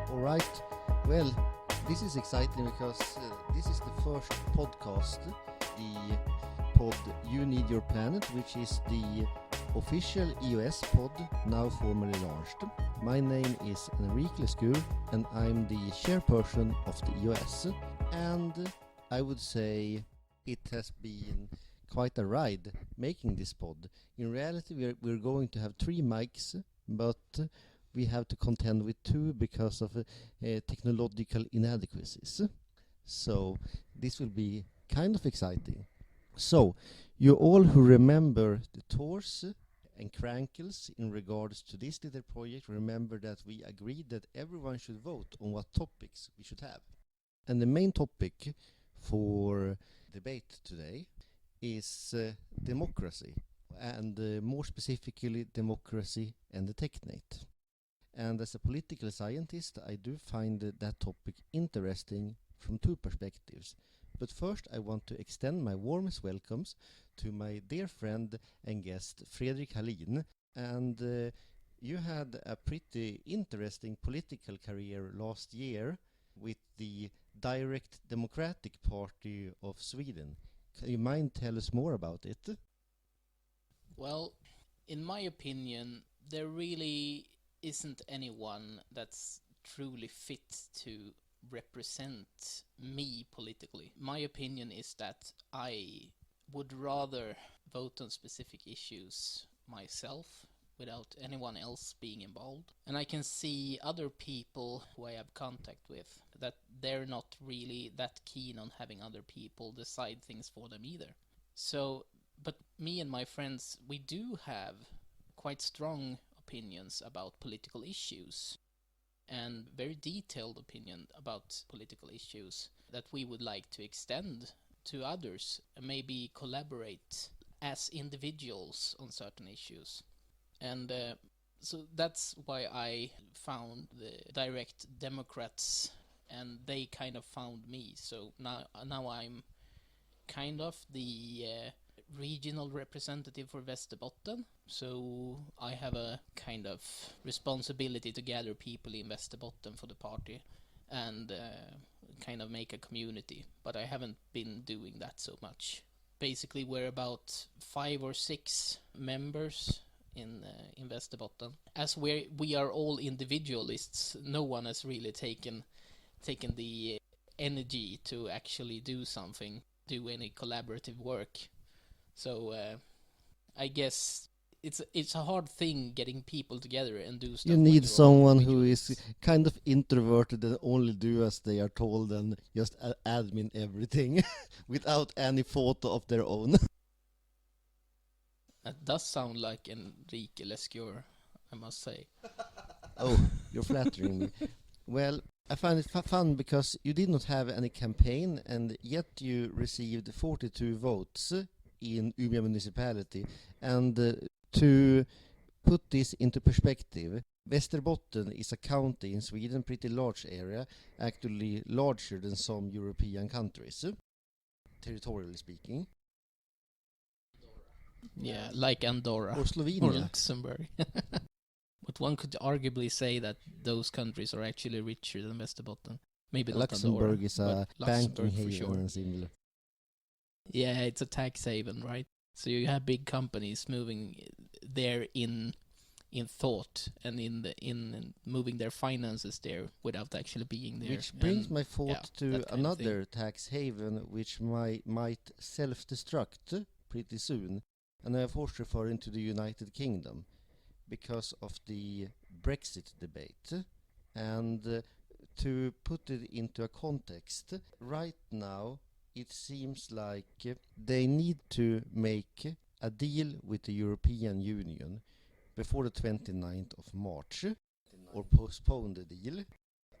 Alright, well, this is exciting because this is the first podcast, the pod You Need Your Planet, which is the official EOS pod, now formally launched. My name is Enrique Lescure and I'm the chairperson of the EOS, and I would say it has been quite a ride making this pod. In reality we're going to have 3 mics, but we have to contend with 2 because of technological inadequacies. So this will be kind of exciting. So you all who remember the tours and crankles in regards to this little project, remember that we agreed that everyone should vote on what topics we should have. And the main topic for debate today is democracy, and more specifically democracy and the Technate. And as a political scientist, I do find that topic interesting from 2 perspectives. But first I want to extend my warmest welcomes to my dear friend and guest Fredrik Hallin. And you had a pretty interesting political career last year with the Direct Democratic Party of Sweden. Can you mind tell us more about it? Well, in my opinion, there really isn't anyone that's truly fit to represent me politically. My opinion is that I would rather vote on specific issues myself without anyone else being involved. And I can see other people who I have contact with that they're not really that keen on having other people decide things for them either. So, but me and my friends, we do have quite strong opinions about political issues and very detailed opinion about political issues that we would like to extend to others and maybe collaborate as individuals on certain issues. And so that's why I found the Direct Democrats, and they kind of found me. So now I'm kind of the regional representative for Västerbotten, so I have a kind of responsibility to gather people in Västerbotten for the party and kind of make a community, but I haven't been doing that so much. Basically we're about 5 or 6 members in Västerbotten. As we are all individualists, no one has really taken the energy to actually do something, do any collaborative work. So I guess it's a hard thing getting people together and do stuff. You need someone who is kind of introverted and only do as they are told and just admin everything without any photo of their own. That does sound like Enrique Lescure, I must say. Oh, you're flattering me. Well, I find it fun because you did not have any campaign and yet you received 42 votes in Umeå municipality. And to put this into perspective, Västerbotten is a county in Sweden, pretty large area, actually larger than some European countries, territorially speaking. Yeah, like Andorra or Slovenia or Luxembourg. But one could arguably say that those countries are actually richer than Västerbotten. Maybe not Luxembourg Andorra, is a banking haven sure. and similar. Yeah, it's a tax haven, right? So you have big companies moving there in thought and in moving their finances there without actually being there. Which brings my thought to another tax haven which might self-destruct pretty soon. And I am of course referring to the United Kingdom because of the Brexit debate. And to put it into a context, right now it seems like they need to make a deal with the European Union before the 29th of March or postpone the deal.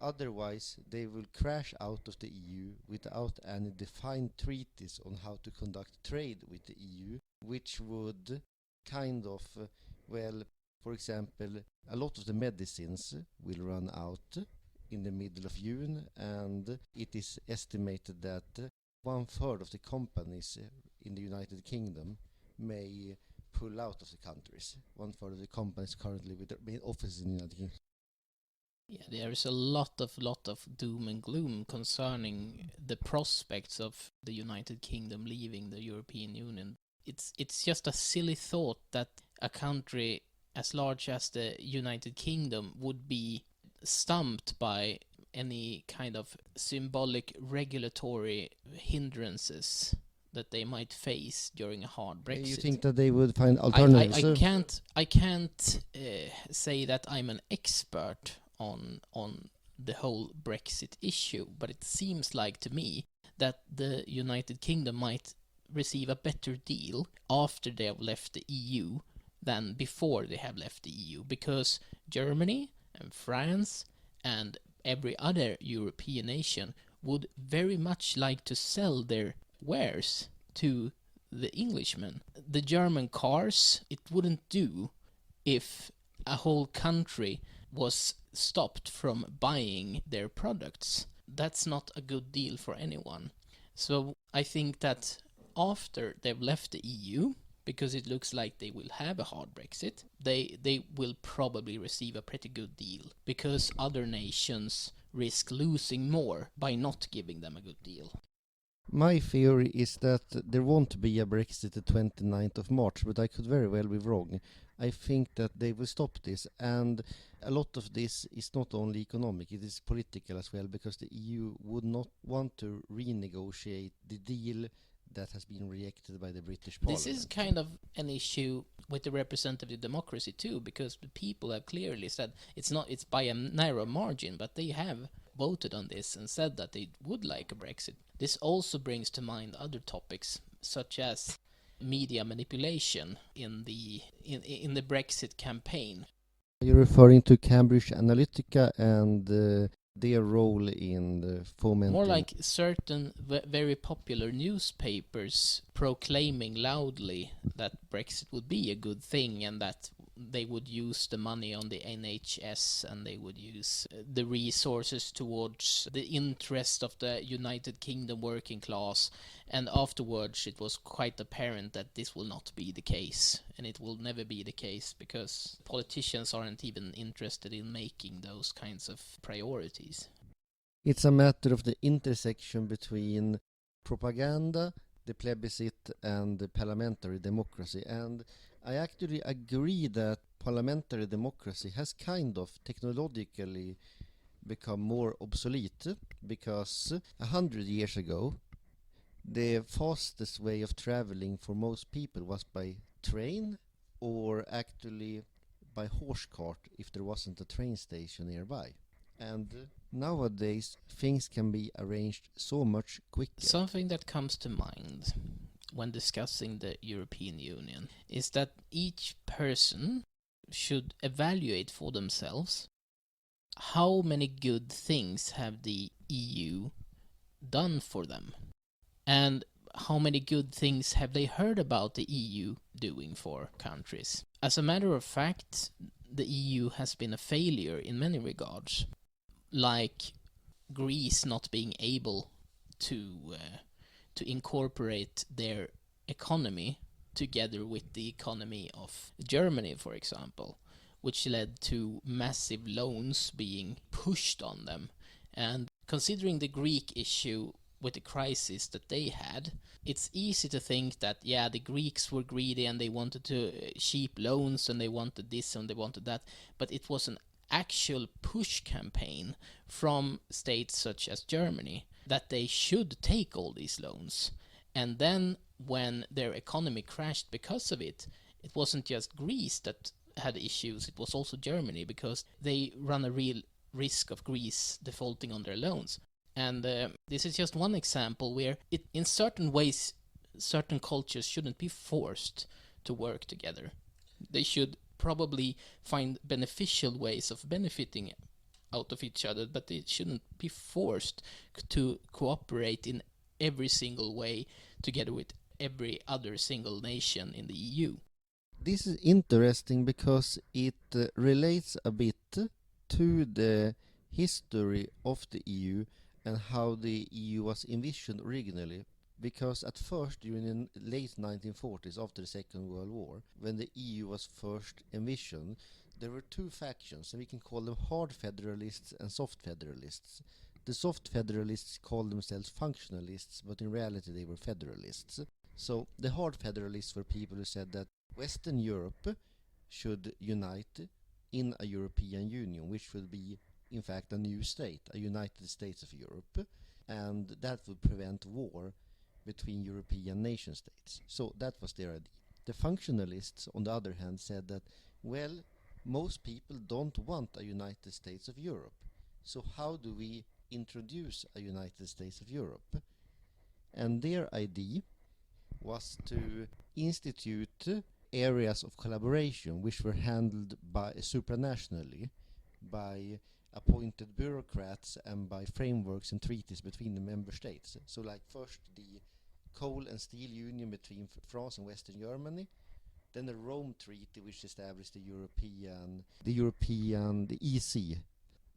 Otherwise, they will crash out of the EU without any defined treaties on how to conduct trade with the EU, which would kind of, well, for example, a lot of the medicines will run out in the middle of June, and it is estimated that one third of the companies in the United Kingdom may pull out of the countries. One third of the companies currently with their main offices in the United Kingdom. Yeah, there is a lot of doom and gloom concerning the prospects of the United Kingdom leaving the European Union. It's just a silly thought that a country as large as the United Kingdom would be stumped by any kind of symbolic regulatory hindrances that they might face during a hard Brexit. You think that they would find alternatives? I can't say that I'm an expert on the whole Brexit issue, but it seems like to me that the United Kingdom might receive a better deal after they have left the EU than before they have left the EU, because Germany and France and every other European nation would very much like to sell their wares to the Englishmen. The German cars, it wouldn't do if a whole country was stopped from buying their products. That's not a good deal for anyone. So I think that after they've left the EU, because it looks like they will have a hard Brexit, they will probably receive a pretty good deal, because other nations risk losing more by not giving them a good deal. My theory is that there won't be a Brexit the 29th of March, but I could very well be wrong. I think that they will stop this, and a lot of this is not only economic, it is political as well, because the EU would not want to renegotiate the deal that has been rejected by the British Parliament. This is kind of an issue with the representative democracy too, because the people have clearly said it's by a narrow margin, but they have voted on this and said that they would like a Brexit. This also brings to mind other topics, such as media manipulation in the Brexit campaign. You're referring to Cambridge Analytica and their role in fomenting... More like certain very popular newspapers proclaiming loudly that Brexit would be a good thing, and that they would use the money on the NHS, and they would use the resources towards the interest of the United Kingdom working class. And afterwards it was quite apparent that this will not be the case, and it will never be the case, because politicians aren't even interested in making those kinds of priorities. It's a matter of the intersection between propaganda, the plebiscite, and the parliamentary democracy. And I actually agree that parliamentary democracy has kind of technologically become more obsolete, because 100 years ago the fastest way of traveling for most people was by train, or actually by horse cart if there wasn't a train station nearby. And nowadays things can be arranged so much quicker. Something that comes to mind when discussing the European Union is that each person should evaluate for themselves how many good things have the EU done for them, and how many good things have they heard about the EU doing for countries. As a matter of fact, the EU has been a failure in many regards, like Greece not being able to incorporate their economy together with the economy of Germany, for example, which led to massive loans being pushed on them. And considering the Greek issue with the crisis that they had, it's easy to think that, yeah, the Greeks were greedy and they wanted to cheap loans and they wanted this and they wanted that, but it was an actual push campaign from states such as Germany that they should take all these loans. And then when their economy crashed because of it, it wasn't just Greece that had issues, it was also Germany, because they run a real risk of Greece defaulting on their loans. And this is just one example where in certain ways, certain cultures shouldn't be forced to work together. They should probably find beneficial ways of benefiting out of each other, but they shouldn't be forced to cooperate in every single way together with every other single nation in the EU. This is interesting because it relates a bit to the history of the EU and how the EU was envisioned originally. Because at first, during the late 1940s, after the Second World War, when the EU was first envisioned, there were two factions, and we can call them hard federalists and soft federalists. The soft federalists called themselves functionalists, but in reality they were federalists. So the hard federalists were people who said that Western Europe should unite in a European Union, which would be, in fact, a new state, a United States of Europe, and that would prevent war between European nation states. So that was their idea. The functionalists, on the other hand, said that, well, most people don't want a United States of Europe. So how do we introduce a United States of Europe? And their idea was to institute areas of collaboration which were handled by supranationally by appointed bureaucrats and by frameworks and treaties between the member states. So like first the coal and steel union between France and Western Germany, then the Rome Treaty, which established the EC,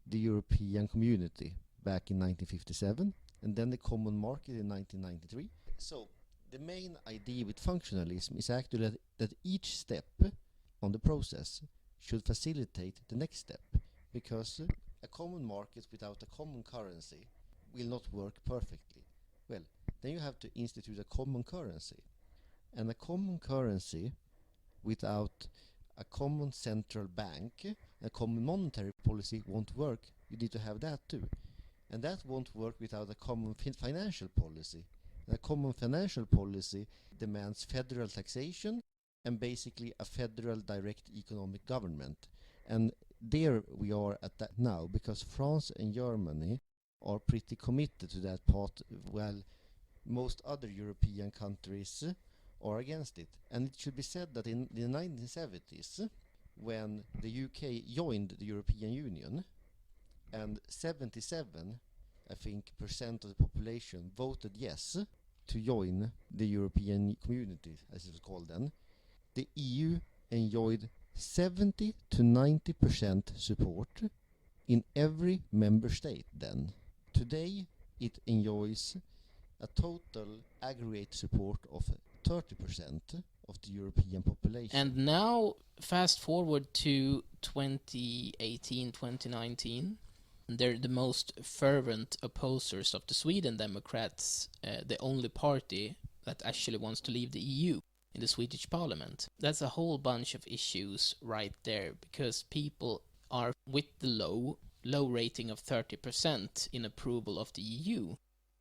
the European Community, back in 1957, and then the Common Market in 1993. So the main idea with functionalism is actually that each step on the process should facilitate the next step, because a common market without a common currency will not work perfectly. Well, then you have to institute a common currency. And a common currency without a common central bank, a common monetary policy won't work. You need to have that too. And that won't work without a common financial policy. And a common financial policy demands federal taxation and basically a federal direct economic government. And there we are at that now, because France and Germany are pretty committed to that path, while most other European countries are against it. And it should be said that in the 1970s, when the UK joined the European Union, and 77, I think, percent of the population voted yes to join the European community, as it was called then, the EU enjoyed 70 to 90% support in every member state then. Today it enjoys a total aggregate support of 30% of the European population. And now, fast forward to 2018, 2019, they're the most fervent opposers of the Sweden Democrats, the only party that actually wants to leave the EU in the Swedish parliament. That's a whole bunch of issues right there, because people are with the low rating of 30% in approval of the EU.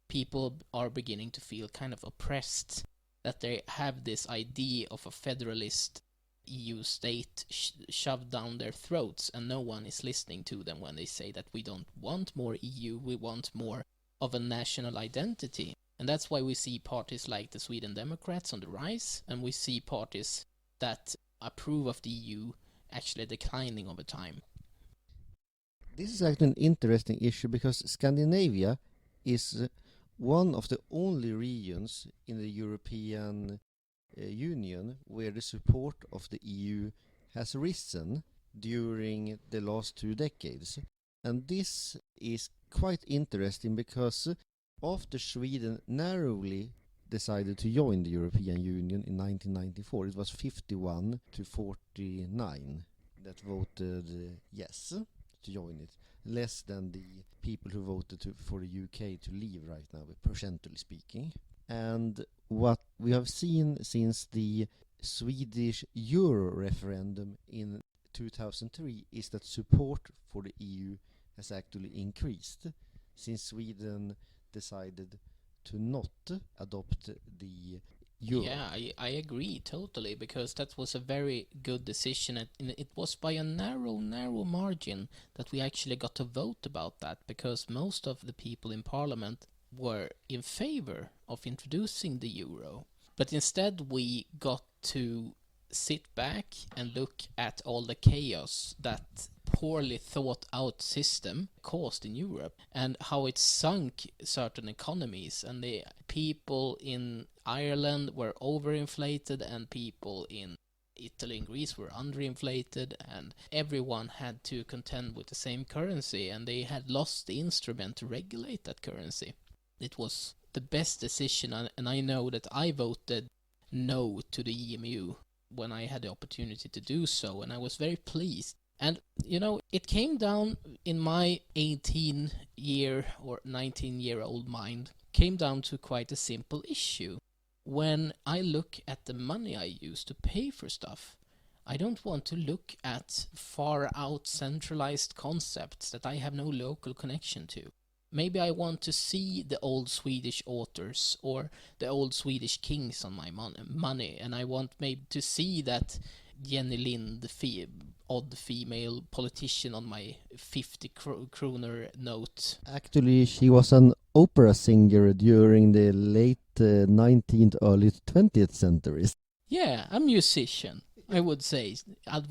People are beginning to feel kind of oppressed that they have this idea of a federalist EU state shoved down their throats, and no one is listening to them when they say that we don't want more EU, we want more of a national identity. And that's why we see parties like the Sweden Democrats on the rise, and we see parties that approve of the EU actually declining over time. This is actually an interesting issue, because Scandinavia is one of the only regions in the European Union where the support of the EU has risen during the last 2 decades. And this is quite interesting, because after Sweden narrowly decided to join the European Union in 1994, it was 51 to 49 that voted yes to join it, less than the people who voted for the UK to leave right now, percentually speaking. And what we have seen since the Swedish Euro referendum in 2003 is that support for the EU has actually increased, since Sweden decided to not adopt the Euro. Yeah, I agree totally, because that was a very good decision, and it was by a narrow margin that we actually got to vote about that, because most of the people in parliament were in favor of introducing the euro. But instead we got to sit back and look at all the chaos that poorly thought out system caused in Europe, and how it sunk certain economies, and the people in Ireland were overinflated and people in Italy and Greece were underinflated, and everyone had to contend with the same currency, and they had lost the instrument to regulate that currency. It was the best decision, and I know that I voted no to the EMU when I had the opportunity to do so, and I was very pleased. And, it came down in my 18-year or 19-year-old mind, came down to quite a simple issue. When I look at the money I use to pay for stuff, I don't want to look at far out centralized concepts that I have no local connection to. Maybe I want to see the old Swedish authors or the old Swedish kings on my money, and I want maybe to see that Jenny Lind, the odd female politician, on my 50 kroner note. Actually, she was an opera singer during the late 19th, early 20th centuries. Yeah, a musician, I would say. I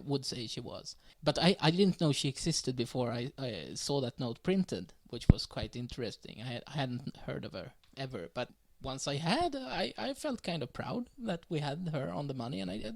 would say she was. But I didn't know she existed before I saw that note printed, which was quite interesting. I hadn't heard of her ever, but once I had, I felt kind of proud that we had her on the money, and I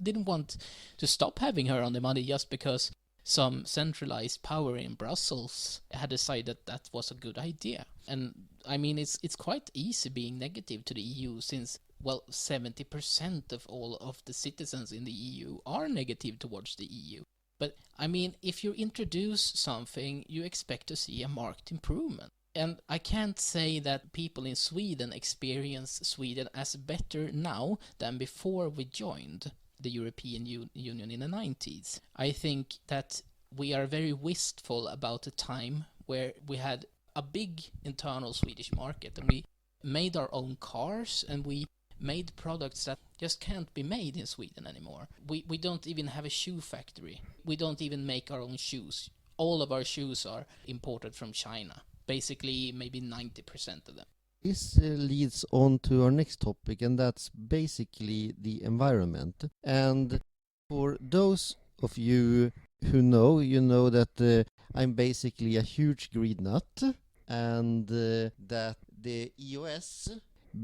didn't want to stop having her on the money just because some centralized power in Brussels had decided that was a good idea. And I mean, it's quite easy being negative to the EU, since, well, 70% of all of the citizens in the EU are negative towards the EU. But I mean, if you introduce something, you expect to see a marked improvement. And I can't say that people in Sweden experience Sweden as better now than before we joined the European Union in the 90s. I think that we are very wistful about a time where we had a big internal Swedish market, and we made our own cars, and we made products that just can't be made in Sweden anymore. We don't even have a shoe factory. We don't even make our own shoes. All of our shoes are imported from China. Basically, maybe 90% of them. This leads on to our next topic, and that's basically the environment. And for those of you who know, you know that I'm basically a huge green nut, and that the EOS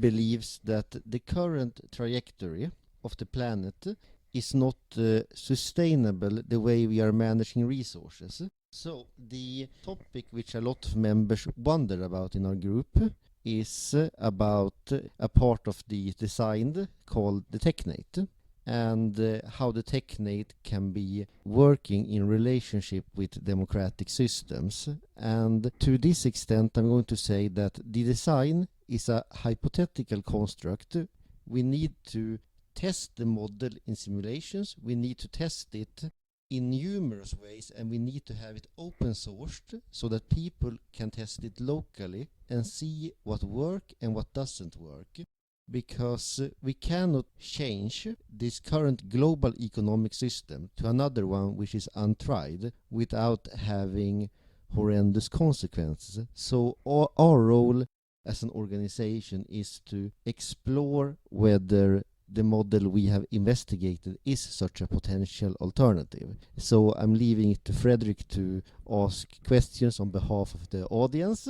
believes that the current trajectory of the planet is not sustainable the way we are managing resources. So the topic which a lot of members wonder about in our group is about a part of the design called the Technate, and how the Technate can be working in relationship with democratic systems. And to this extent, I'm going to say that the design is a hypothetical construct. We need to test the model in simulations, we need to test it in numerous ways, and we need to have it open sourced so that people can test it locally and see what works and what doesn't work. Because we cannot change this current global economic system to another one which is untried without having horrendous consequences. So our role as an organization is to explore whether the model we have investigated is such a potential alternative. So I'm leaving it to Fredrik to ask questions on behalf of the audience.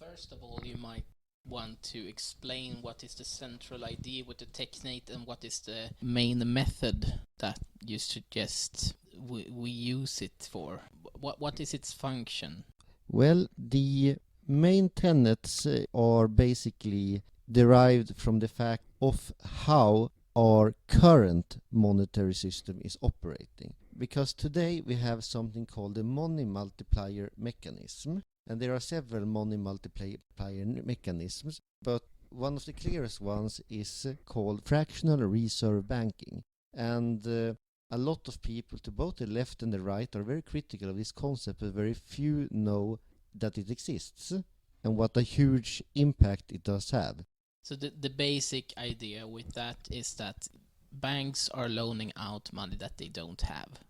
First of all, you might want to explain what is the central idea with the Technate and what is the main method that you suggest we use it for. What is its function? Well, the main tenets are basically derived from the fact of how our current monetary system is operating. Because today we have something called the money multiplier mechanism, and there are several money multiplier mechanisms, but one of the clearest ones is called fractional reserve banking. And a lot of people to both the left and the right are very critical of this concept, but very few know that it exists and what a huge impact it does have. So the basic idea with that is that banks are loaning out money that they don't have,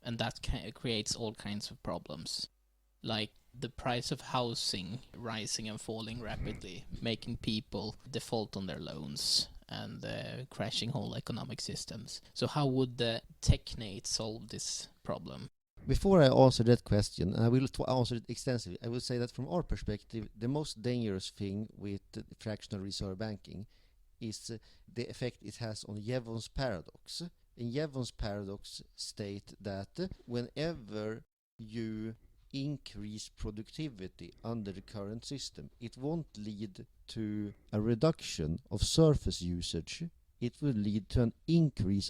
and that creates all kinds of problems, like the price of housing rising and falling rapidly, making people default on their loans and crashing whole economic systems. So how would the Technate solve this problem? Before I answer that question, and I will answer it extensively, I will say that from our perspective, the most dangerous thing with fractional reserve banking is the effect it has on Jevons paradox. And Jevons paradox state that whenever you increase productivity under the current system, it won't lead to a reduction of surface usage. It will lead to an increase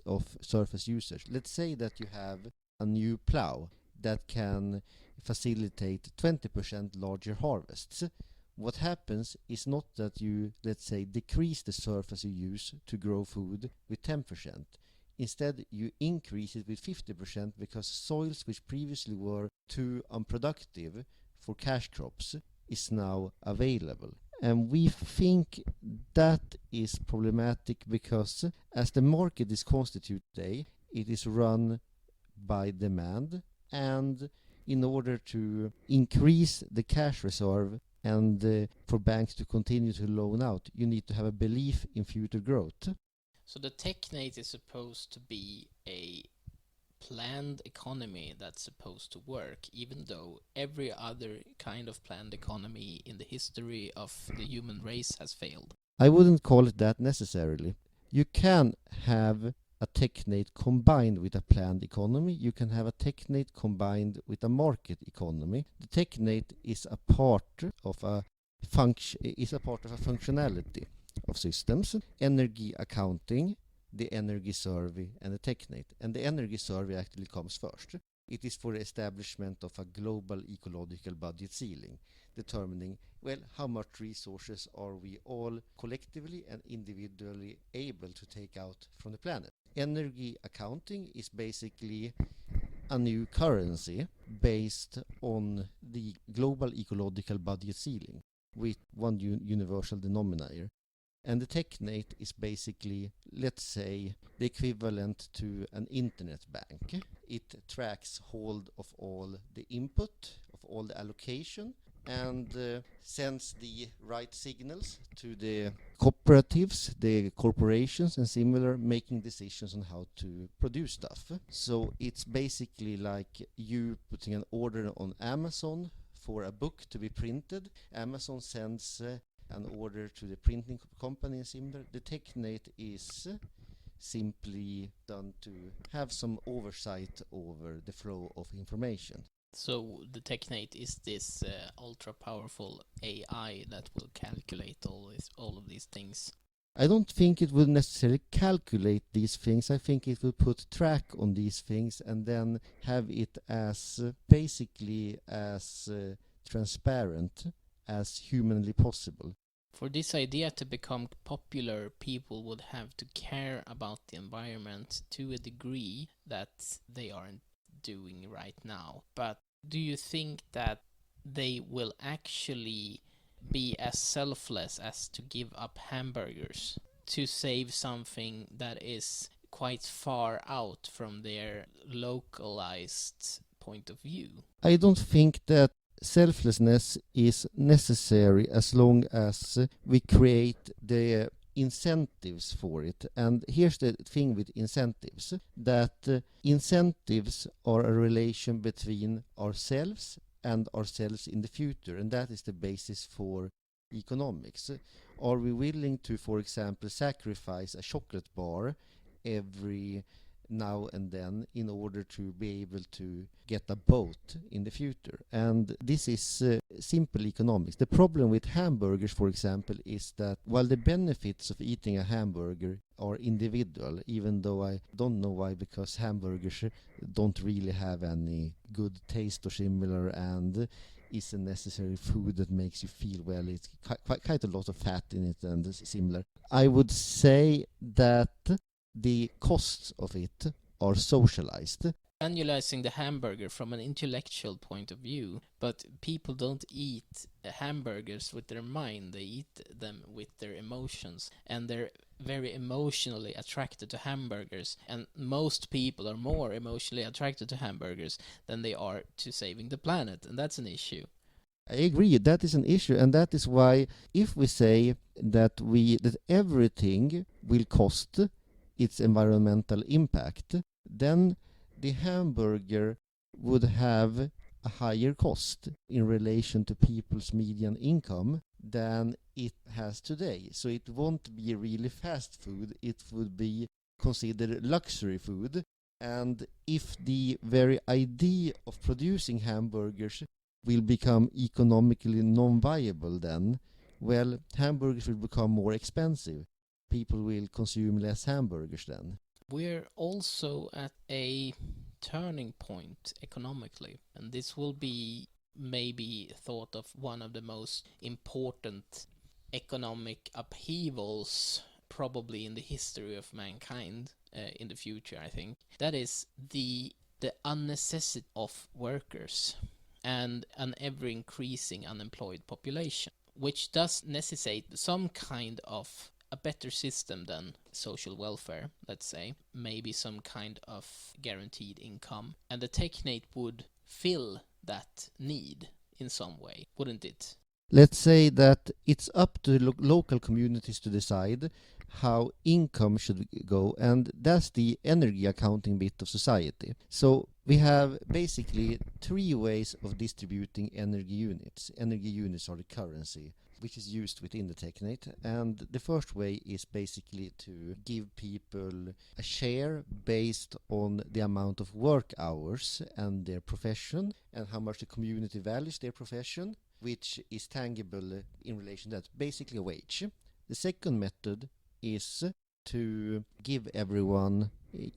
of surface usage. Let's say that you have a new plow that can facilitate 20% larger harvests. What happens is not that you, let's say, decrease the surface you use to grow food with 10%. Instead, you increase it with 50% because soils which previously were too unproductive for cash crops is now available. And we think that is problematic because as the market is constituted today, it is run by demand, and in order to increase the cash reserve and for banks to continue to loan out, you need to have a belief in future growth. So the Technate is supposed to be a planned economy that's supposed to work, even though every other kind of planned economy in the history of the human race has failed. I wouldn't call it that necessarily. You can have a Technate combined with a planned economy. You can have a Technate combined with a market economy. The Technate is a part of a functionality of systems, energy accounting, the energy survey, and the Technate. And the energy survey actually comes first. It is for the establishment of a global ecological budget ceiling, determining, well, how much resources are we all collectively and individually able to take out from the planet. Energy accounting is basically a new currency based on the global ecological budget ceiling with one universal denominator. And the Technate is basically, let's say, the equivalent to an internet bank. It tracks hold of all the input, of all the allocation, and sends the right signals to the cooperatives, the corporations and similar, making decisions on how to produce stuff. So it's basically like you putting an order on Amazon for a book to be printed. Amazon sends an order to the printing company and similar. The Technate is simply done to have some oversight over the flow of information. So the Technate is this ultra powerful AI that will calculate all of these things. I don't think it will necessarily calculate these things. I think it will put track on these things and then have it as basically as transparent as humanly possible. For this idea to become popular, people would have to care about the environment to a degree that they aren't doing right now. But do you think that they will actually be as selfless as to give up hamburgers to save something that is quite far out from their localized point of view? I don't think that selflessness is necessary as long as we create the incentives for it. And here's the thing with incentives, that incentives are a relation between ourselves and ourselves in the future, and that is the basis for economics. Are we willing to, for example, sacrifice a chocolate bar every now and then in order to be able to get a boat in the future? And this is simple economics. The problem with hamburgers, for example, is that while the benefits of eating a hamburger are individual, even though I don't know why, because hamburgers don't really have any good taste or similar, and is a necessary food that makes you feel well. It's quite a lot of fat in it and similar. I would say that the costs of it are socialized. Analyzing the hamburger from an intellectual point of view, but people don't eat hamburgers with their mind, they eat them with their emotions, and they're very emotionally attracted to hamburgers, and most people are more emotionally attracted to hamburgers than they are to saving the planet, and that's an issue. I agree, that is an issue, and that is why if we say that everything will cost its environmental impact, then the hamburger would have a higher cost in relation to people's median income than it has today. So it won't be really fast food, it would be considered luxury food. And if the very idea of producing hamburgers will become economically non-viable, then, well, hamburgers will become more expensive. People will consume less hamburgers then. We're also at a turning point economically, and this will be maybe thought of one of the most important economic upheavals probably in the history of mankind in the future, I think. That is the unnecessity of workers and an ever-increasing unemployed population, which does necessitate some kind of a better system than social welfare, let's say, maybe some kind of guaranteed income. And the Technate would fill that need in some way, wouldn't it? Let's say that it's up to local communities to decide how income should go, and that's the energy accounting bit of society. So we have basically 3 ways of distributing energy units. Energy units are the currency which is used within the Technate, and the first way is basically to give people a share based on the amount of work hours and their profession and how much the community values their profession, which is tangible in relation to that, basically a wage. The second method is to give everyone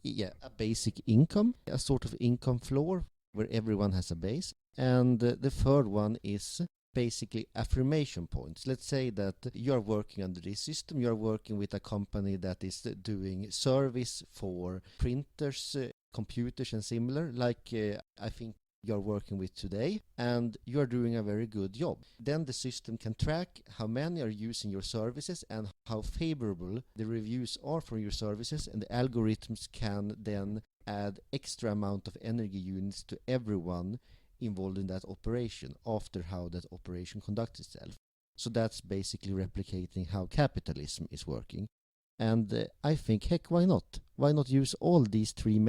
a basic income, a sort of income floor where everyone has a base. And the third one is basically affirmation points. Let's say that you are working under this system, you are working with a company that is doing service for printers, computers and similar, like I think you're working with today, and you're doing a very good job. Then the system can track how many are using your services and how favorable the reviews are for your services, and the algorithms can then add extra amount of energy units to everyone involved in that operation after how that operation conducts itself. So that's basically replicating how capitalism is working. And I think, heck, why not? Why not use all these 3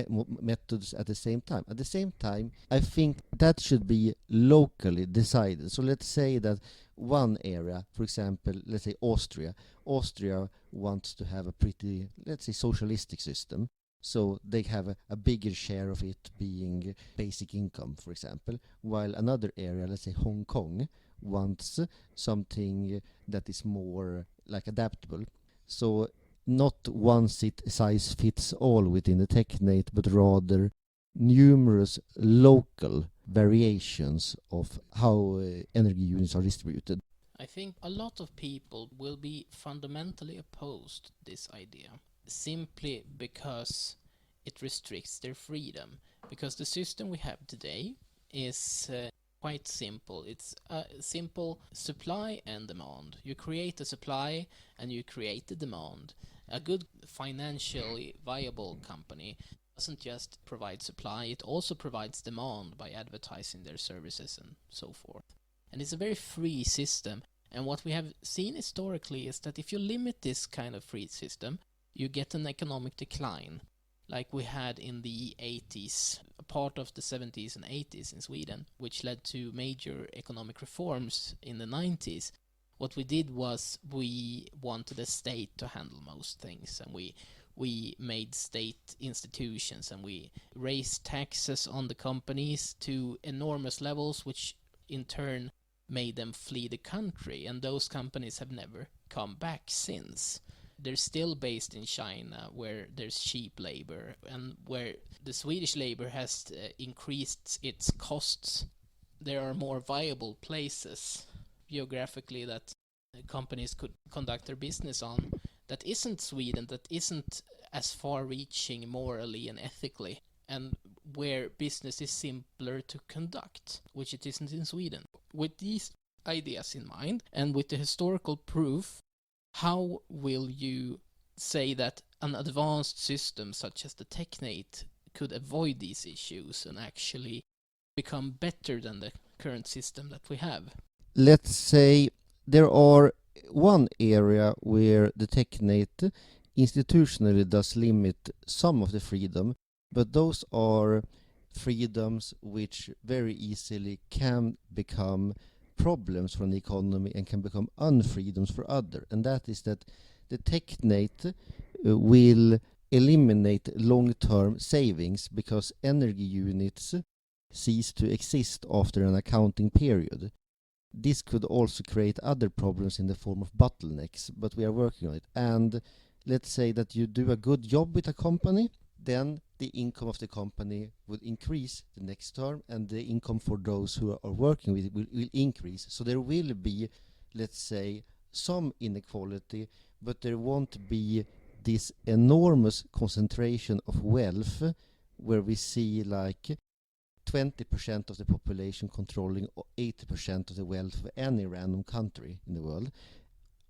methods at the same time? At the same time, I think that should be locally decided. So let's say that one area, for example, let's say Austria wants to have a pretty, let's say, socialistic system. So they have a bigger share of it being basic income, for example, while another area, let's say Hong Kong, wants something that is more like adaptable. So not one size fits all within the Technate, but rather numerous local variations of how energy units are distributed. I think a lot of people will be fundamentally opposed to this idea, simply because it restricts their freedom. Because the system we have today is quite simple. It's a simple supply and demand. You create a supply and you create the demand. A good financially viable company doesn't just provide supply, it also provides demand by advertising their services and so forth. And it's a very free system. And what we have seen historically is that if you limit this kind of free system, you get an economic decline, like we had in the 80s, a part of the 70s and 80s in Sweden, which led to major economic reforms in the 90s. What we did was we wanted the state to handle most things, and we made state institutions, and we raised taxes on the companies to enormous levels, which in turn made them flee the country, and those companies have never come back since. They're still based in China, where there's cheap labor, and where the Swedish labor has increased its costs. There are more viable places geographically that companies could conduct their business on that isn't Sweden, that isn't as far-reaching morally and ethically, and where business is simpler to conduct, which it isn't in Sweden. With these ideas in mind, and with the historical proof, how will you say that an advanced system such as the Technate could avoid these issues and actually become better than the current system that we have? Let's say there are one area where the Technate institutionally does limit some of the freedom, but those are freedoms which very easily can become problems for the economy and can become unfreedoms for others. And that is that the Technate will eliminate long-term savings because energy units cease to exist after an accounting period. This could also create other problems in the form of bottlenecks, but we are working on it. And let's say that you do a good job with a company, then the income of the company would increase the next term, and the income for those who are working with it will increase. So there will be, let's say, some inequality, but there won't be this enormous concentration of wealth where we see like 20% of the population controlling 80% of the wealth of any random country in the world,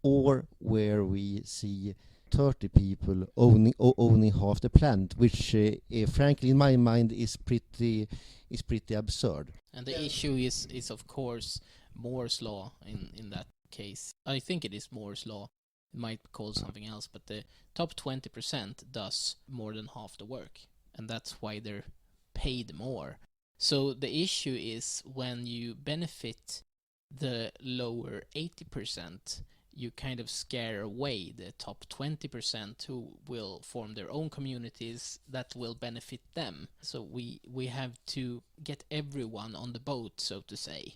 or where we see 30 people owning half the planet, which frankly in my mind is pretty absurd. And the issue is of course Moore's law in that case. I think it is Moore's law. It might be called something else, but the top 20% does more than half the work, and that's why they're paid more. So the issue is when you benefit the lower 80%, you kind of scare away the top 20% who will form their own communities that will benefit them. So we have to get everyone on the boat, so to say.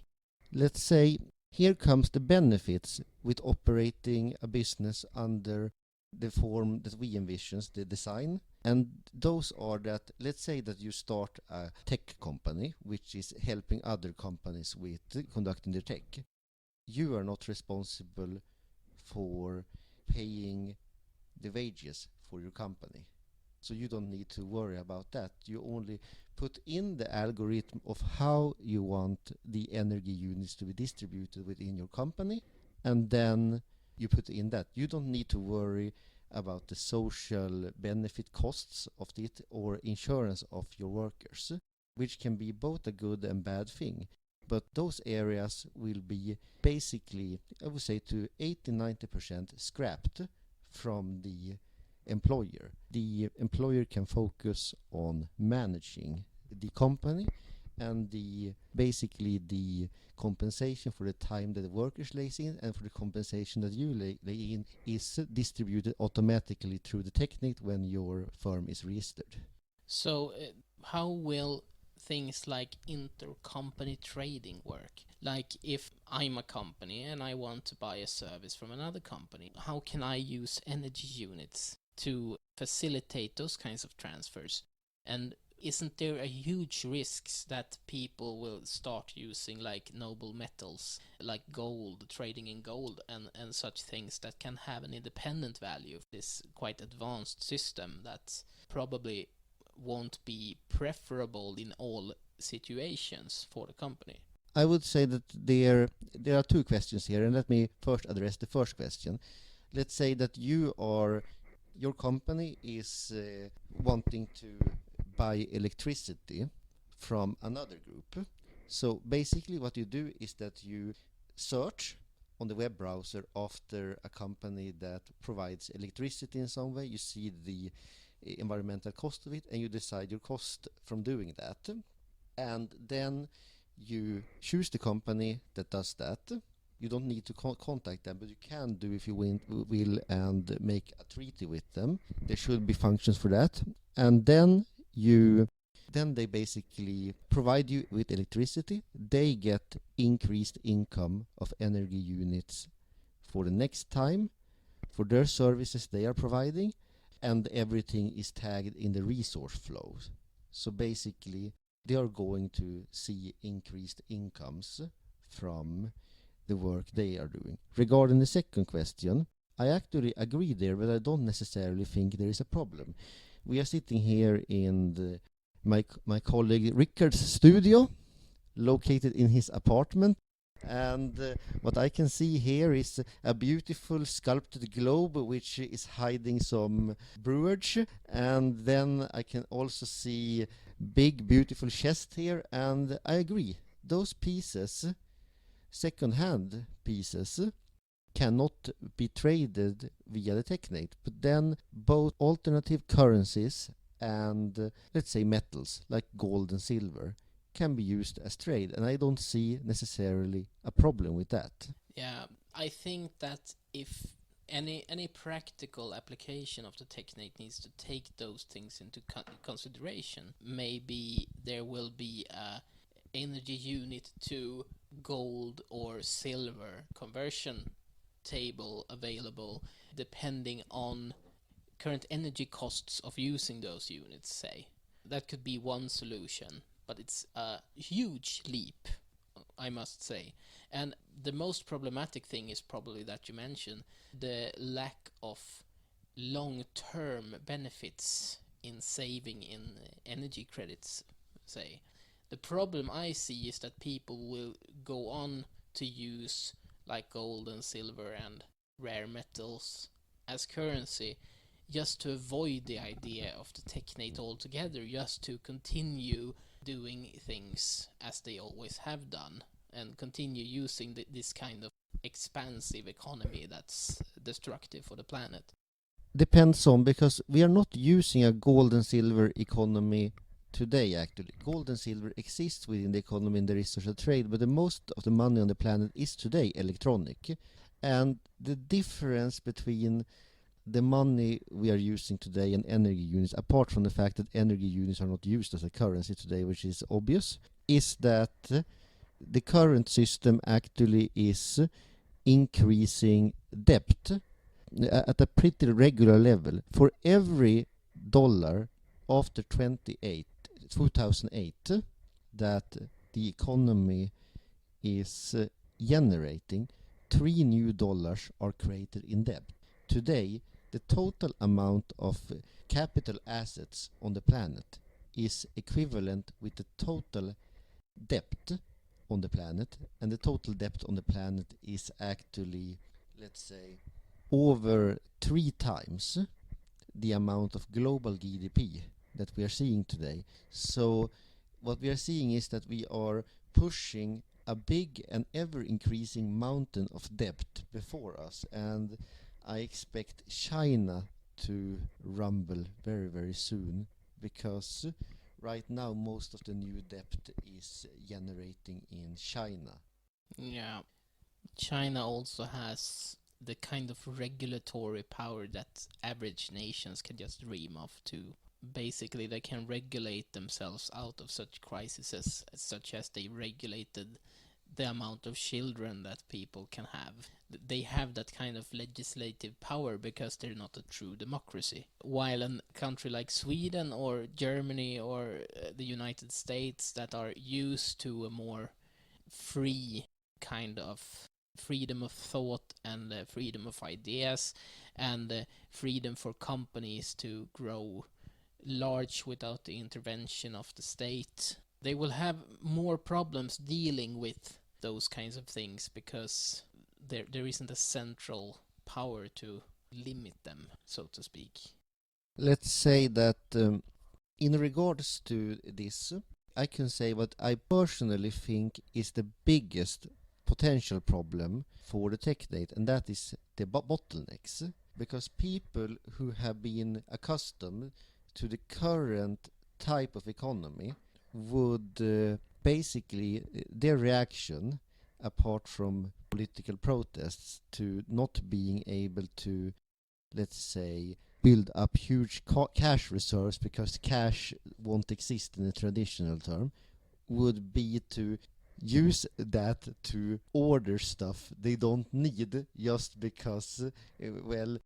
Let's say here comes the benefits with operating a business under the form that we envision, the design. And those are that, let's say that you start a tech company which is helping other companies with conducting their tech. You are not responsible for paying the wages for your company. So you don't need to worry about that. You only put in the algorithm of how you want the energy units to be distributed within your company, and then you put in that. You don't need to worry about the social benefit costs of it or insurance of your workers, which can be both a good and bad thing. But those areas will be basically, I would say, to 80-90% scrapped from the employer. The employer can focus on managing the company, and basically the compensation for the time that the workers lays in and for the compensation that you lay in is distributed automatically through the Technate when your firm is registered. So how will things like intercompany trading work? Like if I'm a company and I want to buy a service from another company, how can I use energy units to facilitate those kinds of transfers? And isn't there a huge risks that people will start using like noble metals, like gold, trading in gold and such things that can have an independent value? This quite advanced system that probably won't be preferable in all situations for the company. I would say that there are two questions here, and let me first address the first question. Let's say that your company is wanting to buy electricity from another group. So basically what you do is that you search on the web browser after a company that provides electricity in some way. You see the environmental cost of it, and you decide your cost from doing that. And then you choose the company that does that. You don't need to contact them, but you can do if you will and make a treaty with them. There should be functions for that. And then they basically provide you with electricity. They get increased income of energy units for the next time for their services they are providing, and everything is tagged in the resource flows. So basically they are going to see increased incomes from the work they are doing. Regarding the second question, I actually agree there, but I don't necessarily think there is a problem. We are sitting here in my colleague Rickard's studio, located in his apartment, and what I can see here is a beautiful sculpted globe which is hiding some brewage, and then I can also see big beautiful chest here, and I agree, those pieces, second-hand pieces, cannot be traded via the Technate, but then both alternative currencies and let's say metals like gold and silver can be used as trade, and I don't see necessarily a problem with that. Yeah, I think that if any practical application of the Technate needs to take those things into consideration, maybe there will be a energy unit to gold or silver conversion table available depending on current energy costs of using those units, say. That could be one solution, but it's a huge leap, I must say. And the most problematic thing is probably that you mentioned the lack of long-term benefits in saving in energy credits, say. The problem I see is that people will go on to use like gold and silver and rare metals as currency just to avoid the idea of the Technate altogether, just to continue doing things as they always have done and continue using this kind of expansive economy that's destructive for the planet. Depends on, because we are not using a gold and silver economy today. Actually, gold and silver exists within the economy in the research and trade, but the most of the money on the planet is today electronic, and the difference between the money we are using today and energy units, apart from the fact that energy units are not used as a currency today, which is obvious, is that the current system actually is increasing debt at a pretty regular level. For every dollar after 2008 that the economy is generating, 3 new dollars are created in debt. Today, the total amount of capital assets on the planet is equivalent with the total debt on the planet, and the total debt on the planet is actually, let's say, over 3 times the amount of global GDP that we are seeing today. So what we are seeing is that we are pushing a big and ever increasing mountain of debt before us, and I expect China to rumble very, very soon, because right now most of the new debt is generating in China. Yeah, China also has the kind of regulatory power that average nations can just dream of too. Basically, they can regulate themselves out of such crises, such as they regulated the amount of children that people can have. They have that kind of legislative power because they're not a true democracy. While a country like Sweden or Germany or the United States that are used to a more free kind of freedom of thought and freedom of ideas and freedom for companies to grow large without the intervention of the state, they will have more problems dealing with those kinds of things because there isn't a central power to limit them, so to speak. Let's say that in regards to this, I can say what I personally think is the biggest potential problem for the Technate, and that is the bottlenecks. Because people who have been accustomed to the current type of economy would basically, their reaction, apart from political protests, to not being able to, let's say, build up huge cash reserves because cash won't exist in a traditional term, would be to use that to order stuff they don't need just because, well,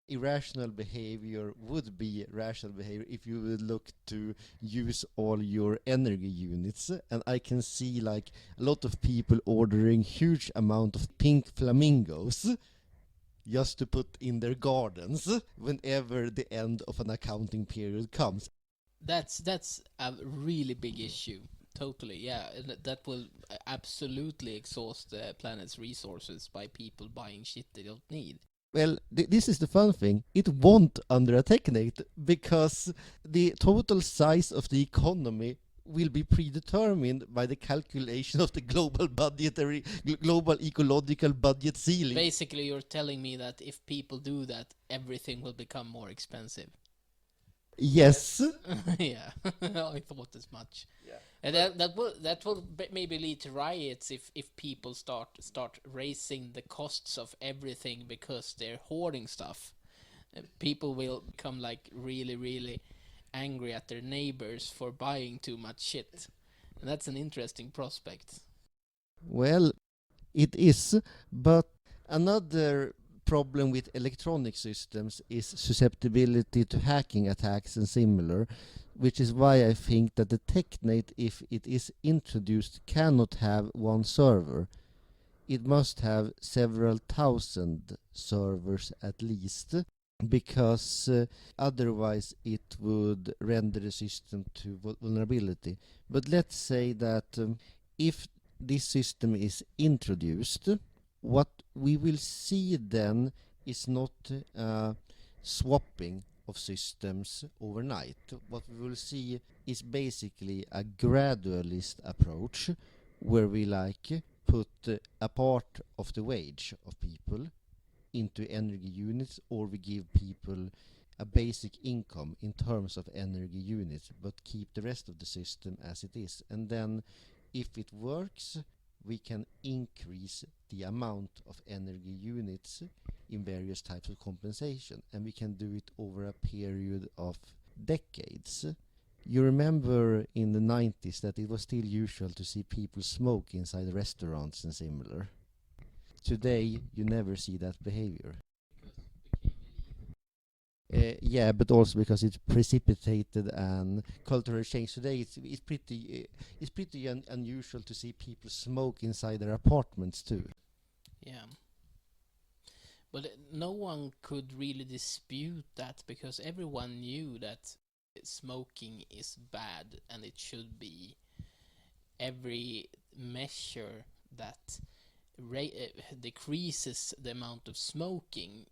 irrational behavior would be rational behavior if you would look to use all your energy units. And I can see like a lot of people ordering huge amount of pink flamingos just to put in their gardens whenever the end of an accounting period comes. That's a really big issue. Totally, yeah. That will absolutely exhaust the planet's resources by people buying shit they don't need. Well, this is the fun thing. It won't under a Technate because the total size of the economy will be predetermined by the calculation of the global ecological budget ceiling. Basically, you're telling me that if people do that, everything will become more expensive. Yes. Yeah, I thought as much. Yeah. And that will maybe lead to riots if people start raising the costs of everything because they're hoarding stuff. People will become like really angry at their neighbors for buying too much shit. And that's an interesting prospect. Well, it is, but another problem with electronic systems is susceptibility to hacking attacks and similar, which is why I think that the Technate, if it is introduced, cannot have one server. It must have several thousand servers at least, because otherwise it would render the system to vulnerability. But let's say that if this system is introduced, what we will see then is not swapping of systems overnight. What we will see is basically a gradualist approach where we put a part of the wage of people into energy units, or we give people a basic income in terms of energy units but keep the rest of the system as it is. And then if it works, we can increase the amount of energy units in various types of compensation, and we can do it over a period of decades. You remember in the 90s that it was still usual to see people smoke inside restaurants and similar. Today you never see that behavior. Yeah, but also because it's precipitated and cultural change. Today it's pretty unusual to see people smoke inside their apartments too. Yeah. But no one could really dispute that, because everyone knew that smoking is bad, and it should be every measure that decreases the amount of smoking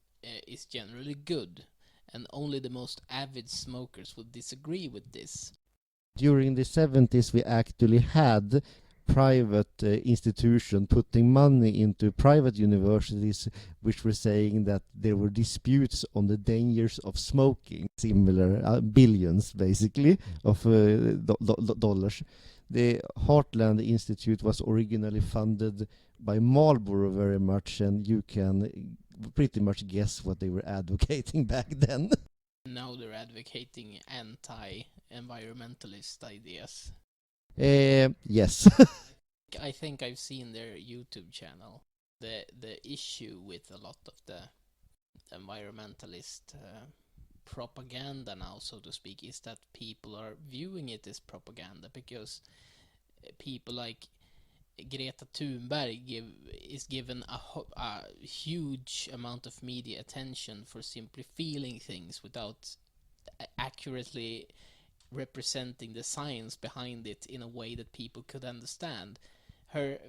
is generally good, and only the most avid smokers would disagree with this. During the 70s we actually had private institutions putting money into private universities which were saying that there were disputes on the dangers of smoking, similar billions basically of dollars. The Heartland Institute was originally funded by Marlboro very much, and you can pretty much guess what they were advocating back then. Now they're advocating anti-environmentalist ideas. Yes. I think I've seen their YouTube channel. The issue with a lot of the environmentalist propaganda now, so to speak, is that people are viewing it as propaganda, because people like Greta Thunberg is given a huge amount of media attention for simply feeling things without accurately representing the science behind it in a way that people could understand. Her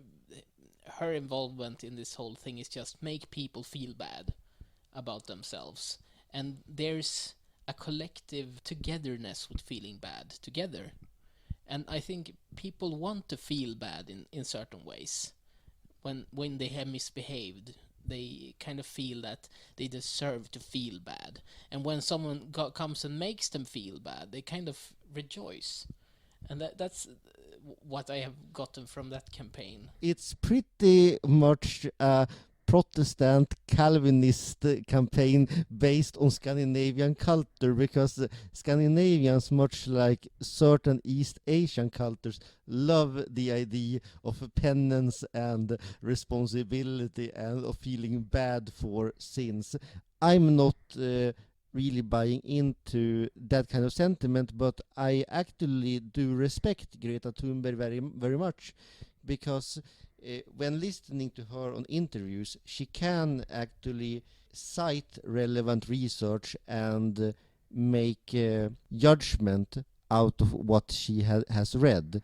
involvement in this whole thing is just make people feel bad about themselves, and there's a collective togetherness with feeling bad together. And I think people want to feel bad in certain ways. When they have misbehaved, they kind of feel that they deserve to feel bad. And when someone comes and makes them feel bad, they kind of rejoice. And that's what I have gotten from that campaign. It's pretty much a Protestant Calvinist campaign based on Scandinavian culture, because Scandinavians, much like certain East Asian cultures, love the idea of penance and responsibility and of feeling bad for sins. I'm not really buying into that kind of sentiment, but I actually do respect Greta Thunberg very, very much, because when listening to her on interviews, she can actually cite relevant research and make judgment out of what she has read.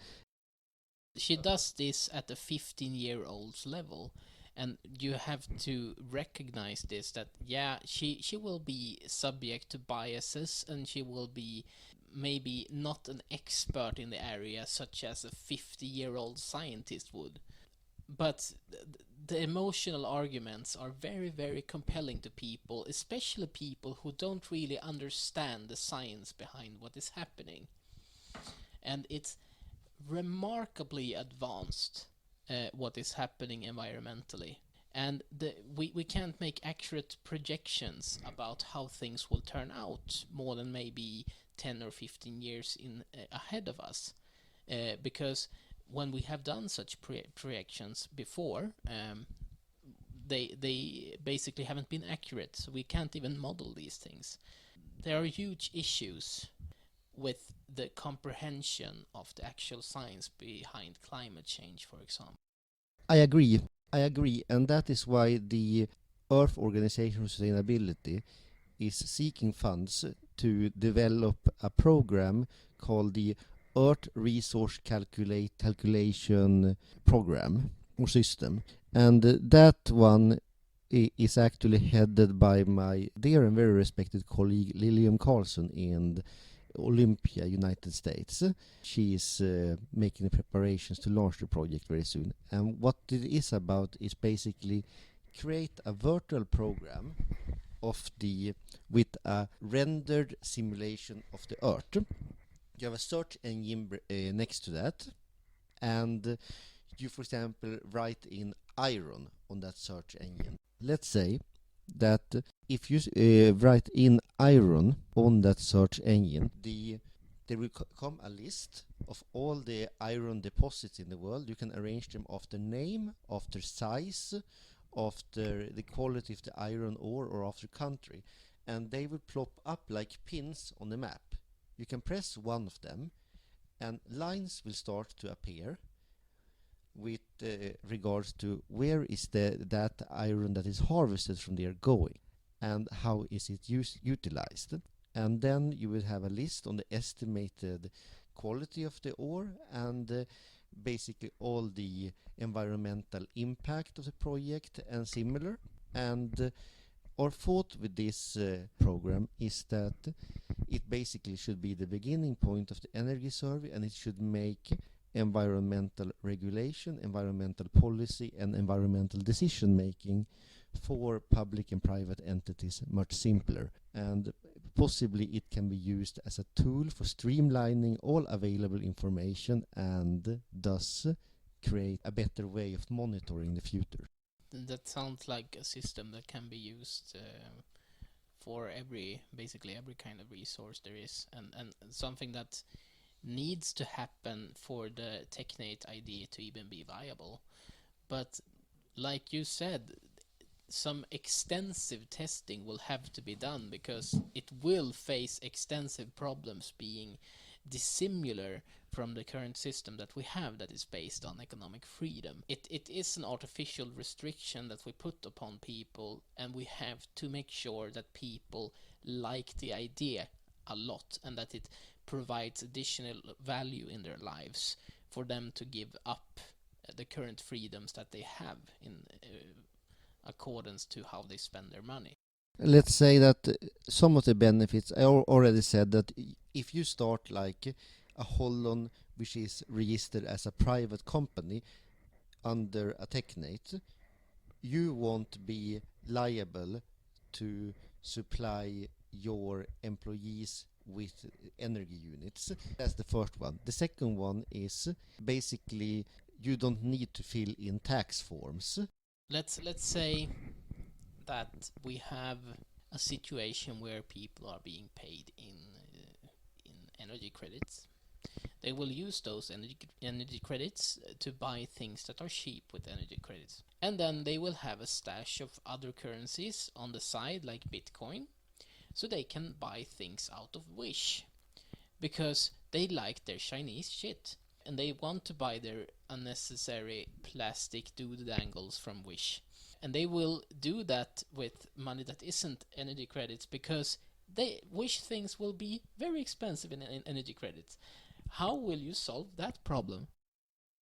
She does this at a 15-year-old's level, and you have to recognize this, that yeah, she will be subject to biases, and she will be maybe not an expert in the area such as a 50-year-old scientist would. But the emotional arguments are very, very compelling to people, especially people who don't really understand the science behind what is happening. And it's remarkably advanced, what is happening environmentally. And we can't make accurate projections about how things will turn out more than maybe 10 or 15 years ahead of us. Because when we have done such projections before, they basically haven't been accurate, so we can't even model these things. There are huge issues with the comprehension of the actual science behind climate change, for example. I agree, and that is why the Earth Organization for Sustainability is seeking funds to develop a program called the Earth Resource Calculation Program or System. And that one is actually headed by my dear and very respected colleague Lilian Carlson in Olympia, United States. She is making the preparations to launch the project very soon. And what it is about is basically create a virtual program with a rendered simulation of the Earth. You have a search engine next to that, and you, for example, write in iron on that search engine. Let's say that if you write in iron on that search engine, there will come a list of all the iron deposits in the world. You can arrange them after name, after size, after the quality of the iron ore, or after country, and they will plop up like pins on the map. You can press one of them and lines will start to appear with regards to where is that iron that is harvested from there going and how is it utilized. And then you will have a list on the estimated quality of the ore and basically all the environmental impact of the project and similar. And our thought with this program is that it basically should be the beginning point of the energy survey, and it should make environmental regulation, environmental policy and environmental decision making for public and private entities much simpler, and possibly it can be used as a tool for streamlining all available information and thus create a better way of monitoring the future. That sounds like a system that can be used for basically every kind of resource there is, and something that needs to happen for the Technate idea to even be viable. But like you said, some extensive testing will have to be done, because it will face extensive problems being dissimilar from the current system that we have that is based on economic freedom. It is an artificial restriction that we put upon people, and we have to make sure that people like the idea a lot and that it provides additional value in their lives for them to give up the current freedoms that they have in accordance to how they spend their money. Let's say that some of the benefits, I already said that if you start like a Holland which is registered as a private company under a Technate, you won't be liable to supply your employees with energy units. That's the first one. The second one is basically you don't need to fill in tax forms. Let's say that we have a situation where people are being paid in energy credits. They will use those energy credits to buy things that are cheap with energy credits. And then they will have a stash of other currencies on the side, like Bitcoin, so they can buy things out of Wish, because they like their Chinese shit and they want to buy their unnecessary plastic doodle-dangles from Wish. And they will do that with money that isn't energy credits, because Wish things will be very expensive in energy credits. How will you solve that problem?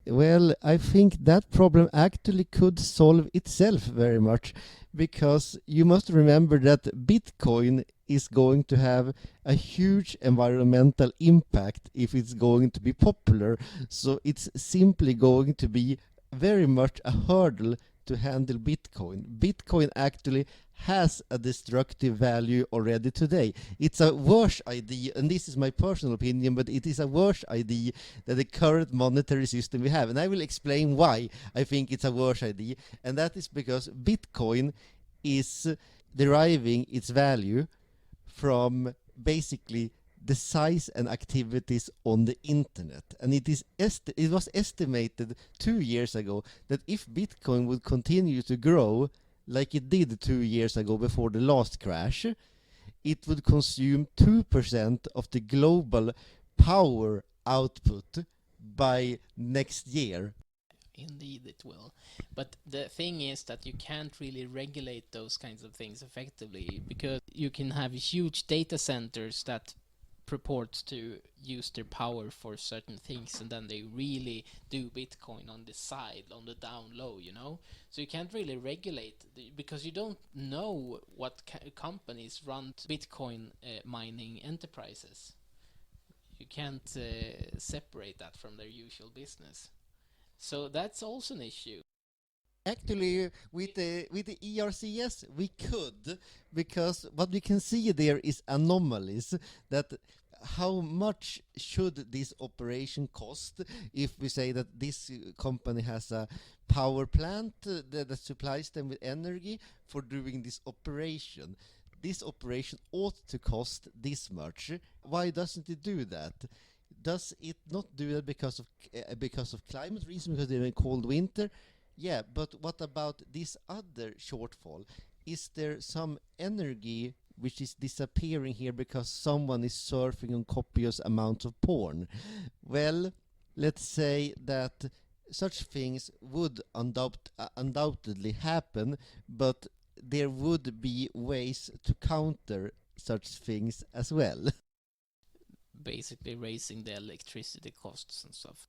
Well, I think that problem actually could solve itself very much, because you must remember that Bitcoin is going to have a huge environmental impact if it's going to be popular. So it's simply going to be very much a hurdle to handle Bitcoin. Bitcoin actually has a destructive value already today. It's a worse idea, and this is my personal opinion, but it is a worse idea than the current monetary system we have. And I will explain why I think it's a worse idea. And that is because Bitcoin is deriving its value from basically the size and activities on the internet. And it was estimated 2 years ago that if Bitcoin would continue to grow like it did 2 years ago before the last crash, it would consume 2% of the global power output by next year. Indeed it will. But the thing is that you can't really regulate those kinds of things effectively, because you can have huge data centers that purport to use their power for certain things, and then they really do Bitcoin on the side, on the down low, you know? So you can't really regulate, because you don't know what companies run Bitcoin mining enterprises. You can't separate that from their usual business. So that's also an issue. Actually, with the ERCS, we could, because what we can see there is anomalies, that how much should this operation cost if we say that this company has a power plant that supplies them with energy for doing this operation. This operation ought to cost this much. Why doesn't it do that? Does it not do that because of climate reasons, because they're in cold winter? Yeah, but what about this other shortfall? Is there some energy which is disappearing here because someone is surfing on copious amounts of porn? Well, let's say that such things would undoubtedly happen, but there would be ways to counter such things as well. Basically raising the electricity costs and stuff.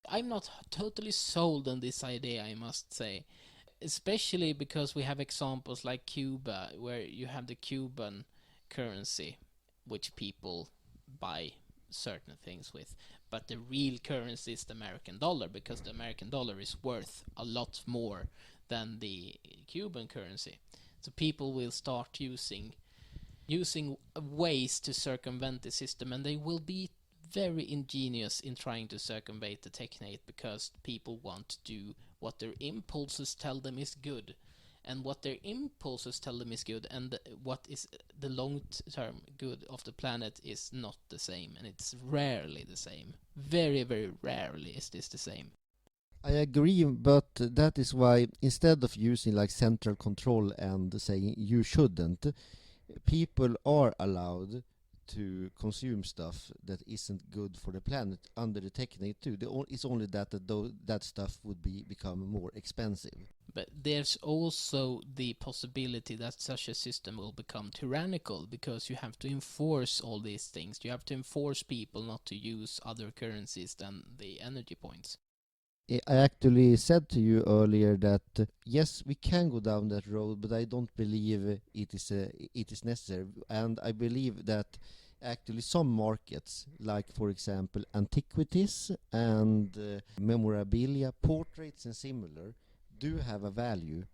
I'm not totally sold on this idea, I must say. Especially because we have examples like Cuba, where you have the Cuban currency, which people buy certain things with. But the real currency is the American dollar, because the American dollar is worth a lot more than the Cuban currency. So people will start using ways to circumvent the system, and they will be very ingenious in trying to circumvent the Technate, because people want to do what their impulses tell them is good, and what their impulses tell them is good and what is the long-term good of the planet is not the same, and it's rarely the same. Very, very rarely is this the same. I agree, but that is why instead of using like central control and saying you shouldn't, people are allowed to consume stuff that isn't good for the planet under the Technate too. It's only that that stuff would become more expensive. But there's also the possibility that such a system will become tyrannical, because you have to enforce all these things. You have to enforce people not to use other currencies than the energy points. I actually said to you earlier that yes, we can go down that road, but I don't believe it is necessary. And I believe that actually some markets, like for example antiquities and memorabilia, portraits and similar, do have a value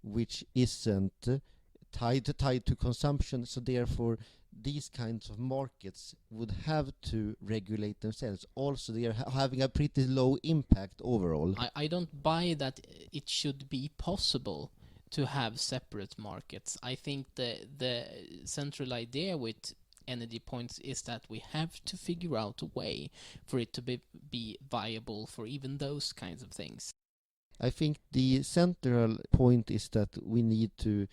which isn't tied to consumption. So therefore these kinds of markets would have to regulate themselves. Also, they are having a pretty low impact overall. I don't buy that it should be possible to have separate markets. I think the central idea with energy points is that we have to figure out a way for it to be viable for even those kinds of things. I think the central point is that we need to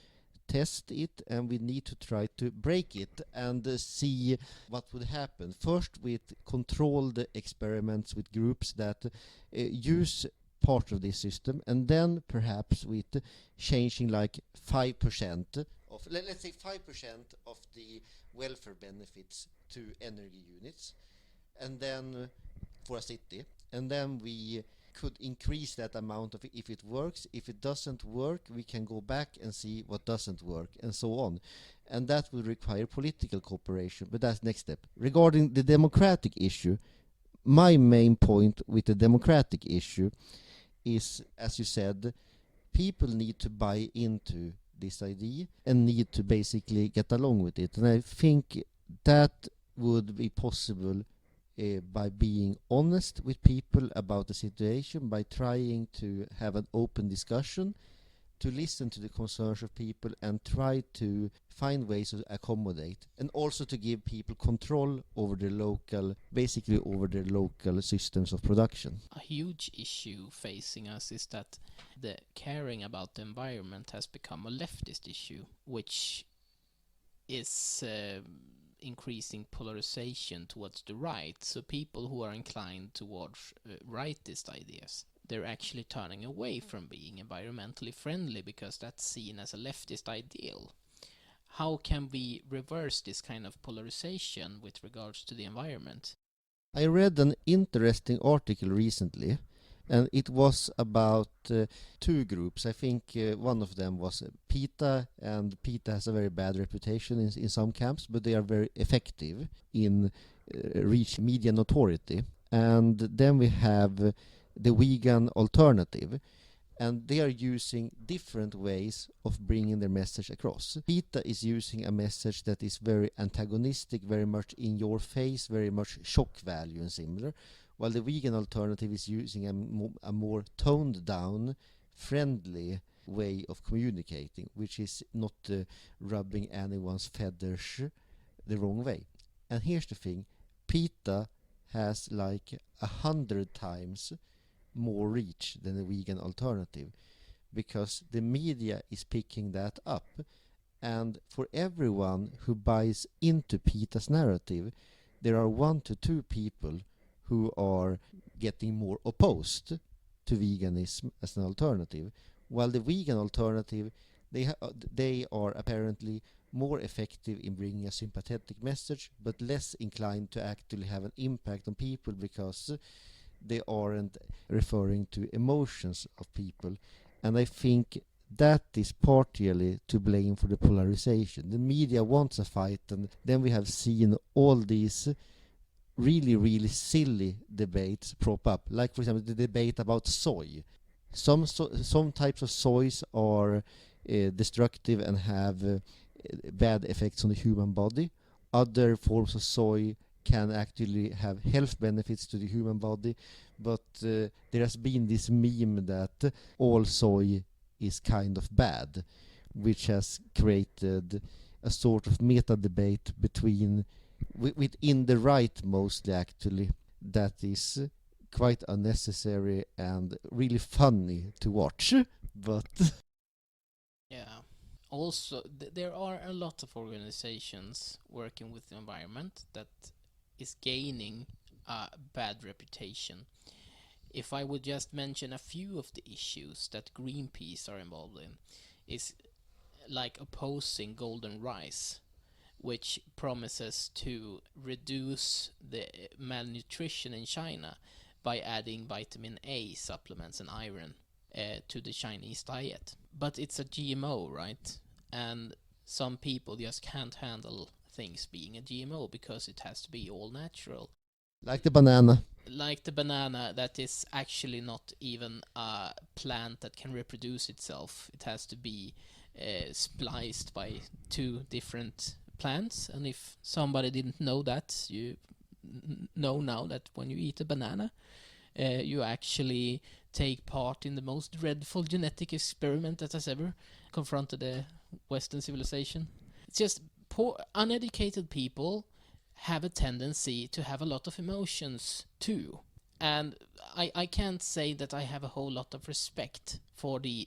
test it, and we need to try to break it and see what would happen. First with controlled experiments with groups that use part of this system, and then perhaps with changing like 5% of, let's say 5% of the welfare benefits to energy units, and then for a city, and then we could increase that amount of if it works. If it doesn't work, we can go back and see what doesn't work, and so on. And that will require political cooperation, but that's next step. Regarding the democratic issue, my main point with the democratic issue is, as you said, people need to buy into this idea and need to basically get along with it. And I think that would be possible by being honest with people about the situation, by trying to have an open discussion, to listen to the concerns of people and try to find ways to accommodate, and also to give people control over their local, basically over their local systems of production. A huge issue facing us is that the caring about the environment has become a leftist issue, which is increasing polarization towards the right. So people who are inclined towards rightist ideas, they're actually turning away from being environmentally friendly because that's seen as a leftist ideal. How can we reverse this kind of polarization with regards to the environment? I read an interesting article recently, and it was about two groups. I think one of them was PETA, and PETA has a very bad reputation in some camps, but they are very effective in reach media notoriety. And then we have the vegan alternative, and they are using different ways of bringing their message across. PETA is using a message that is very antagonistic, very much in your face, very much shock value and similar, while the vegan alternative is using a more toned down, friendly way of communicating, which is not rubbing anyone's feathers the wrong way. And here's the thing, PETA has like 100 times more reach than the vegan alternative, because the media is picking that up, and for everyone who buys into PETA's narrative, there are 1 to 2 people who are getting more opposed to veganism as an alternative, while the vegan alternative, they are apparently more effective in bringing a sympathetic message, but less inclined to actually have an impact on people because they aren't referring to emotions of people. And I think that is partially to blame for the polarization. The media wants a fight, and then we have seen all these really, really silly debates prop up. Like, for example, the debate about soy. Some types of soys are destructive and have bad effects on the human body. Other forms of soy can actually have health benefits to the human body, but there has been this meme that all soy is kind of bad, which has created a sort of meta debate between within the right mostly, actually, that is quite unnecessary and really funny to watch. But Yeah. Also, there are a lot of organizations working with the environment that is gaining a bad reputation. If I would just mention a few of the issues that Greenpeace are involved in, is like opposing golden rice, which promises to reduce the malnutrition in China by adding vitamin A supplements and iron to the Chinese diet. But it's a GMO, right? And some people just can't handle things being a GMO because it has to be all natural. like the banana. Like the banana that is actually not even a plant that can reproduce itself. It has to be spliced by 2 different plants, and if somebody didn't know that, you know now that when you eat a banana, you actually take part in the most dreadful genetic experiment that has ever confronted the Western civilization. It's just poor, uneducated people have a tendency to have a lot of emotions too. And I can't say that I have a whole lot of respect for the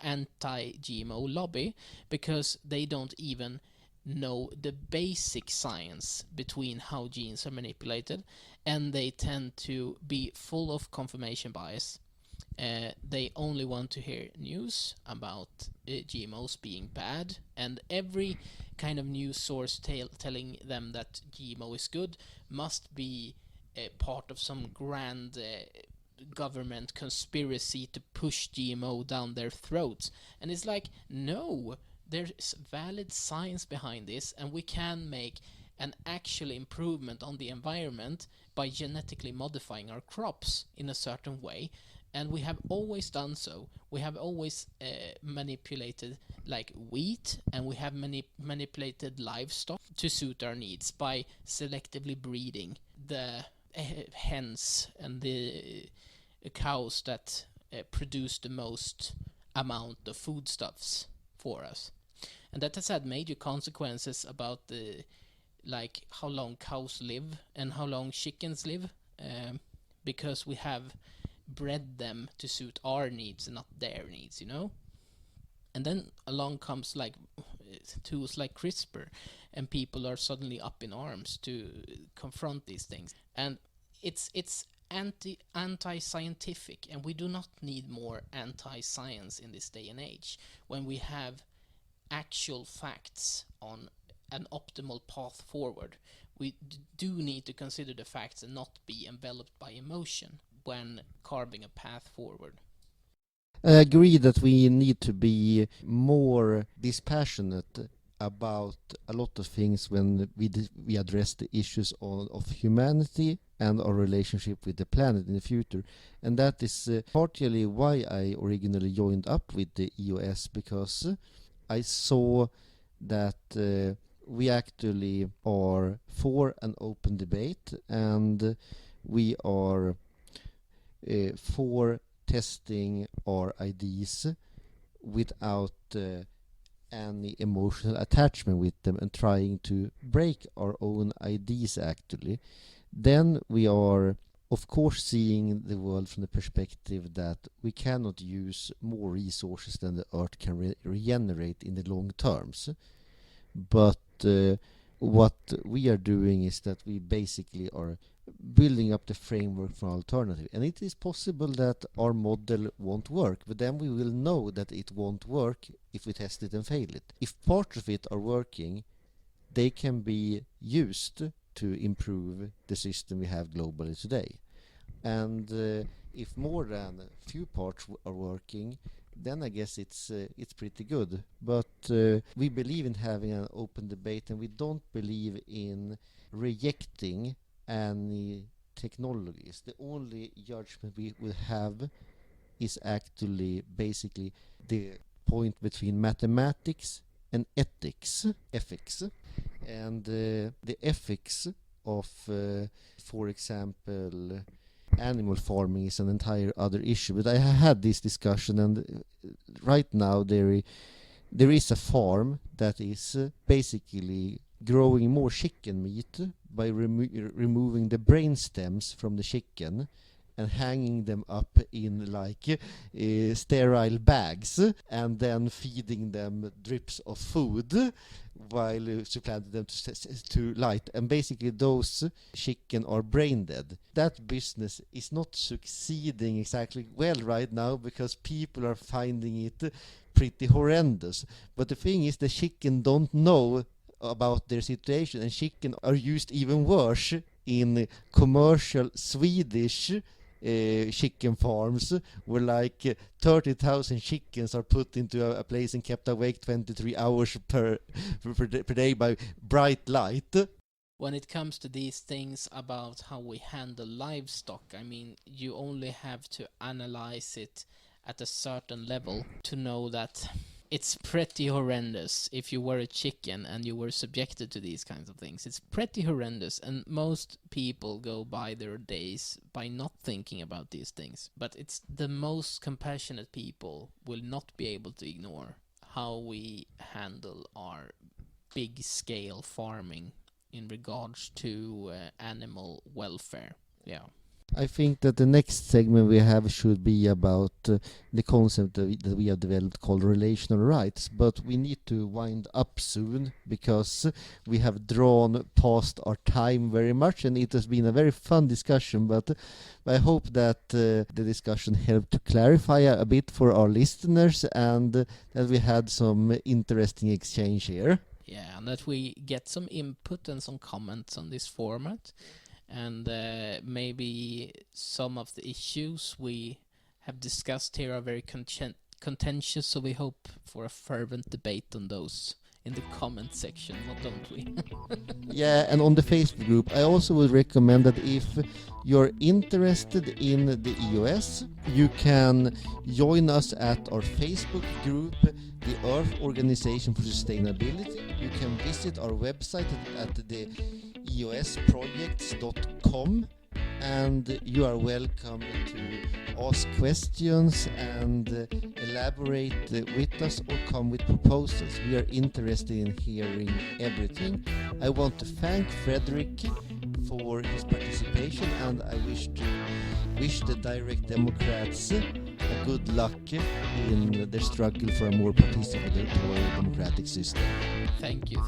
anti-GMO lobby, because they don't even know the basic science between how genes are manipulated, and they tend to be full of confirmation bias. They only want to hear news about GMOs being bad, and every kind of news source telling them that GMO is good must be part of some grand government conspiracy to push GMO down their throats. And it's like, no, there's valid science behind this, and we can make an actual improvement on the environment by genetically modifying our crops in a certain way. And we have always done so. We have always manipulated like wheat, and we have manipulated livestock to suit our needs by selectively breeding the hens and the cows that produce the most amount of foodstuffs for us. And that has had major consequences about the like how long cows live and how long chickens live, because we have bred them to suit our needs and not their needs, you know. And then along comes like tools like CRISPR, and people are suddenly up in arms to confront these things. And it's anti-scientific, and we do not need more anti-science in this day and age when we have actual facts on an optimal path forward. We do need to consider the facts and not be enveloped by emotion when carving a path forward. I agree that we need to be more dispassionate about a lot of things when we address the issues of humanity and our relationship with the planet in the future. And that is partially why I originally joined up with the EOS, because I saw that we actually are for an open debate, and we are for testing our ideas without any emotional attachment with them and trying to break our own ideas actually. Then we are of course seeing the world from the perspective that we cannot use more resources than the earth can regenerate in the long terms. But what we are doing is that we basically are building up the framework for alternative, and it is possible that our model won't work, but then we will know that it won't work if we test it and fail it. If parts of it are working, they can be used to improve the system we have globally today. And if more than a few parts are working, then I guess it's pretty good. But we believe in having an open debate, and we don't believe in rejecting any technologies. The only judgment we will have is actually basically the point between mathematics and ethics. And the ethics of, for example, animal farming is an entire other issue. But I had this discussion, and right now there is a farm that is basically growing more chicken meat by removing the brain stems from the chicken and hanging them up in like sterile bags, and then feeding them drips of food while supplanting them to light. And basically those chicken are brain dead. That business is not succeeding exactly well right now because people are finding it pretty horrendous. But the thing is, the chicken don't know about their situation, and chicken are used even worse in commercial Swedish chicken farms, where like 30,000 chickens are put into a place and kept awake 23 hours per day by bright light. When it comes to these things about how we handle livestock, I mean, you only have to analyze it at a certain level to know that it's pretty horrendous if you were a chicken and you were subjected to these kinds of things. It's pretty horrendous, and most people go by their days by not thinking about these things. But it's the most compassionate people will not be able to ignore how we handle our big-scale farming in regards to animal welfare. Yeah. I think that the next segment we have should be about the concept that we have developed called relational rights, but we need to wind up soon because we have drawn past our time very much, and it has been a very fun discussion, but I hope that the discussion helped to clarify a bit for our listeners, and that we had some interesting exchange here. Yeah, and that we get some input and some comments on this format. And maybe some of the issues we have discussed here are very contentious, so we hope for a fervent debate on those in the comment section, don't we? Yeah, and on the Facebook group, I also would recommend that if you're interested in the EOS, you can join us at our Facebook group, the Earth Organization for Sustainability. You can visit our website at the eosprojects.com, and you are welcome to ask questions and elaborate with us or come with proposals. We are interested in hearing everything. I want to thank Fredrik for his participation, and I wish the Direct Democrats a good luck in their struggle for a more participatory democratic system. Thank you.